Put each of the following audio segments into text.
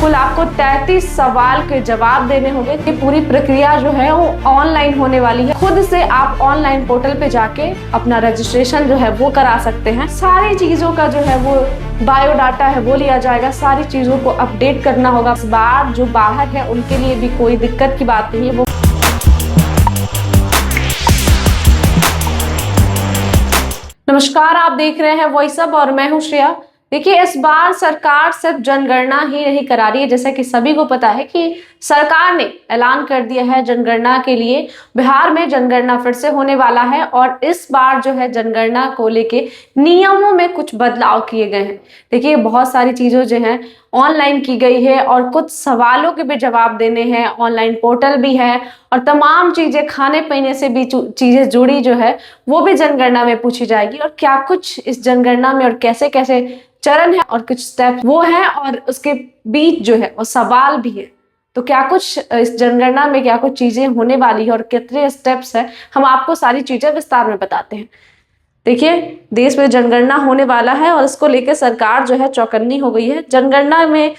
कुल आपको 33 सवाल के जवाब देने होंगे। ये पूरी प्रक्रिया जो है वो ऑनलाइन होने वाली है। खुद से आप ऑनलाइन पोर्टल पे जाके अपना रजिस्ट्रेशन जो है वो करा सकते हैं। सारी चीजों का जो है वो बायोडाटा है वो लिया जाएगा, सारी चीजों को अपडेट करना होगा। इस बार जो बाहर है उनके लिए भी कोई दिक्कत की बात नहीं है। वो नमस्कार, आप देख रहे हैं वॉइस अप और मैं हूं श्रेया। देखिए, इस बार सरकार सिर्फ जनगणना ही नहीं करा रही है। जैसे कि सभी को पता है कि सरकार ने ऐलान कर दिया है जनगणना के लिए। बिहार में जनगणना फिर से होने वाला है और इस बार जो है जनगणना को लेके नियमों में कुछ बदलाव किए गए हैं। देखिए, बहुत सारी चीजों जो है ऑनलाइन की गई है और कुछ सवालों के भी जवाब देने हैं। ऑनलाइन पोर्टल भी है और तमाम चीजें, खाने पीने से भी चीजें जुड़ी जो है वो भी जनगणना में पूछी जाएगी। और क्या कुछ इस जनगणना में और कैसे कैसे चरण है और कुछ स्टेप वो है और उसके बीच जो है वो सवाल भी है। तो क्या कुछ इस जनगणना में क्या कुछ चीजें होने वाली है और कितने स्टेप्स है, हम आपको सारी चीजें विस्तार में बताते हैं। देखिए, देश में जनगणना होने वाला है और इसको लेकर सरकार जो है चौकन्नी हो गई है। जनगणना में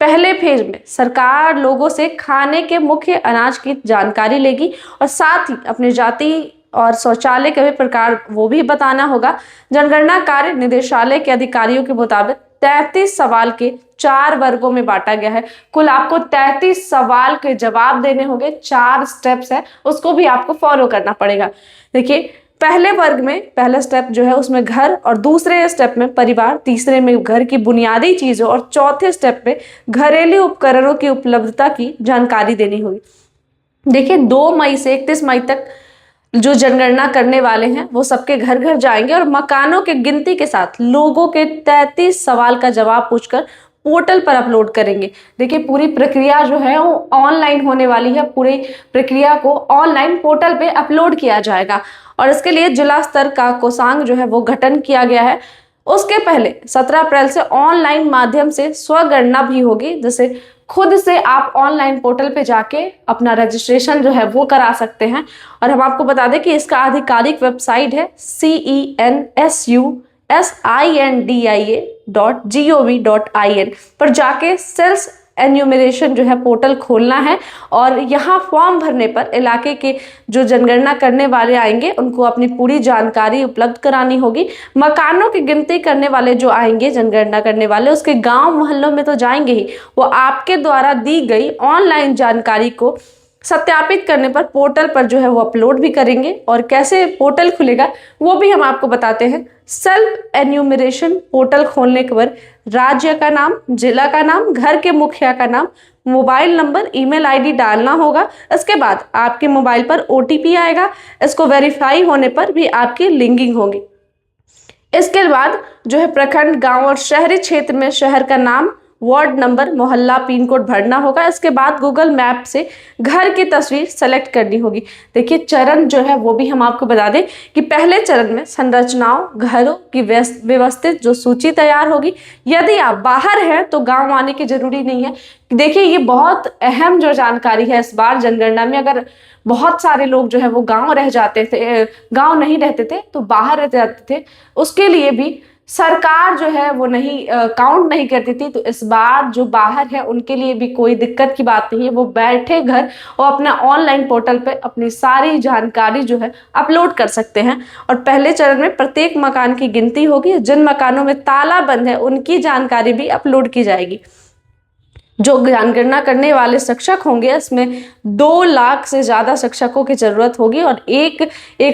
पहले फेज में सरकार लोगों से खाने के मुख्य अनाज की जानकारी लेगी और साथ ही अपनी जाति और शौचालय के भी प्रकार वो भी बताना होगा। जनगणना कार्य निदेशालय के अधिकारियों के मुताबिक 33 सवाल के 4 वर्गों में बांटा गया है। कुल आपको 33 सवाल के जवाब देने होंगे। 4 स्टेप्स है, उसको भी आपको फॉलो करना पड़ेगा। देखिए, पहले वर्ग में पहला स्टेप जो है उसमें घर, और दूसरे स्टेप में परिवार, तीसरे में घर की बुनियादी चीजों और चौथे स्टेप में घरेलू उपकरणों की उपलब्धता की जानकारी देनी होगी। देखिए, 2 मई से 31 मई तक जो जनगणना करने वाले हैं वो सबके घर घर जाएंगे और मकानों के गिनती के साथ लोगों के 33 सवाल का जवाब पूछकर पोर्टल पर अपलोड करेंगे। देखिए, पूरी प्रक्रिया जो है वो ऑनलाइन होने वाली है। पूरी प्रक्रिया को ऑनलाइन पोर्टल पे अपलोड किया जाएगा और इसके लिए जिला स्तर का कोषांग जो है वो गठन किया गया है। उसके पहले 17 अप्रैल से ऑनलाइन माध्यम से स्वगणना भी होगी। जैसे खुद से आप ऑनलाइन पोर्टल पे जाके अपना रजिस्ट्रेशन जो है वो करा सकते हैं। और हम आपको बता दें कि इसका आधिकारिक वेबसाइट है censusindia.gov.in पर जाके सेल्स एन्यूमरेशन जो है पोर्टल खोलना है और यहाँ फॉर्म भरने पर इलाके के जो जनगणना करने वाले आएंगे उनको अपनी पूरी जानकारी उपलब्ध करानी होगी। मकानों की गिनती करने वाले जो आएंगे, जनगणना करने वाले, उसके गांव मोहल्लों में तो जाएंगे ही, वो आपके द्वारा दी गई ऑनलाइन जानकारी को सत्यापित करने पर पोर्टल पर जो है वो अपलोड भी करेंगे। और कैसे पोर्टल खुलेगा वो भी हम आपको बताते हैं। सेल्फ एन्यूमरेशन पोर्टल खोलने के बाद राज्य का नाम, जिला का नाम, घर के मुखिया का नाम, मोबाइल नंबर, ईमेल आईडी डालना होगा। इसके बाद आपके मोबाइल पर ओटीपी आएगा। इसको वेरीफाई होने पर भी आपकी लिंकिंग होगी। इसके बाद जो है प्रखंड, गांव और शहरी क्षेत्र में शहर का नाम, वार्ड नंबर, मोहल्ला, पिन कोड भरना होगा। इसके बाद गूगल मैप से घर की तस्वीर सेलेक्ट करनी होगी। देखिए, चरण जो है वो भी हम आपको बता दें कि पहले चरण में संरचनाओं, घरों की व्यवस्थित जो सूची तैयार होगी। यदि आप बाहर हैं तो गांव आने की जरूरी नहीं है। देखिए, ये बहुत अहम जो जानकारी है इस बार जनगणना में। अगर बहुत सारे लोग जो है वो गाँव रह जाते थे, गाँव नहीं रहते थे तो बाहर रह जाते थे, उसके लिए भी सरकार जो है वो नहीं काउंट नहीं करती थी। तो इस बार जो बाहर है उनके लिए भी कोई दिक्कत की बात नहीं है। वो बैठे घर और अपना ऑनलाइन पोर्टल पे अपनी सारी जानकारी जो है अपलोड कर सकते हैं। और पहले चरण में प्रत्येक मकान की गिनती होगी। जिन मकानों में ताला बंद है उनकी जानकारी भी अपलोड की जाएगी। जो जनगणना करने वाले शिक्षक होंगे, इसमें 2 लाख से ज्यादा शिक्षकों की जरूरत होगी और एक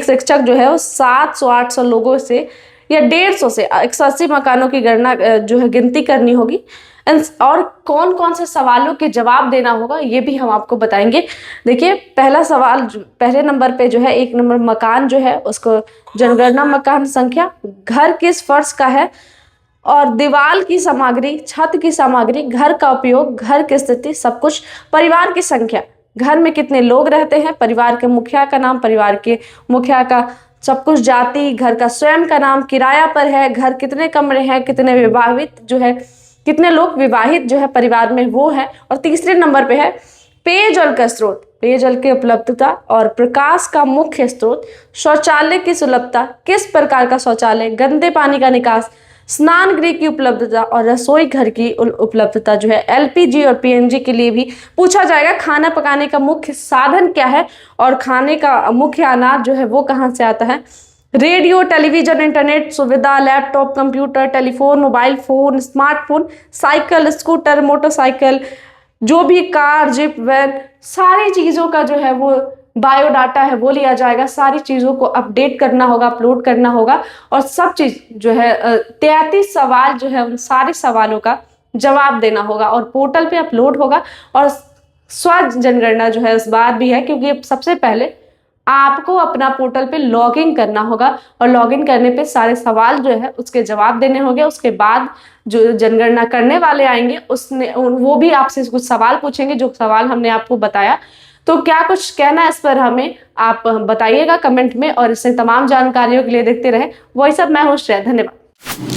शिक्षक जो है वो 700-800 लोगों से या 150 से 180 मकानों की गणना जो है गिनती करनी होगी। और कौन कौन से सवालों के जवाब देना होगा ये भी हम आपको बताएंगे। देखिए, पहला सवाल पहले नंबर पे जो है 1 नंबर मकान जो है उसको जनगणना मकान संख्या, घर किस फर्श का है और दीवार की सामग्री, छत की सामग्री, घर का उपयोग, घर की स्थिति, सब कुछ, परिवार की संख्या, घर में कितने लोग रहते हैं, परिवार के मुखिया का नाम, परिवार के मुखिया का सब कुछ, जाति, घर का स्वयं का नाम, किराया पर है, घर कितने कमरे हैं, कितने विवाहित जो है, कितने लोग विवाहित जो है परिवार में वो है। और तीसरे नंबर पे है पेयजल का स्रोत, पेयजल की उपलब्धता और प्रकाश का मुख्य स्रोत, शौचालय की सुलभता, किस प्रकार का शौचालय, गंदे पानी का निकास, स्नान गृह की उपलब्धता और रसोई घर की उपलब्धता जो है एलपीजी और पीएनजी के लिए भी पूछा जाएगा। खाना पकाने का मुख्य साधन क्या है और खाने का मुख्य अनाज जो है वो कहाँ से आता है। रेडियो, टेलीविजन, इंटरनेट सुविधा, laptop, computer, telephone, mobile phone, smartphone, cycle, scooter, motorcycle, जो भी कार, जीप, वैन, सारी चीज़ों का जो है वो बायोडाटा है वो लिया जाएगा। सारी चीज़ों को अपडेट करना होगा, अपलोड करना होगा और सब चीज़ जो है 33 सवाल जो है उन सारे सवालों का जवाब देना होगा और पोर्टल पे अपलोड होगा। और स्व जनगणना जो है इस बात भी है क्योंकि सबसे पहले आपको अपना पोर्टल पे लॉगिन करना होगा और लॉगिन करने पे सारे सवाल जो है उसके जवाब देने होंगे। उसके बाद जो जनगणना करने वाले आएंगे वो भी आपसे कुछ सवाल पूछेंगे, जो सवाल हमने आपको बताया। तो क्या कुछ कहना है इस पर हमें आप बताइएगा कमेंट में, और इससे तमाम जानकारियों के लिए देखते रहे वॉइस ऑफ। मैं हूँ श्रेया, धन्यवाद।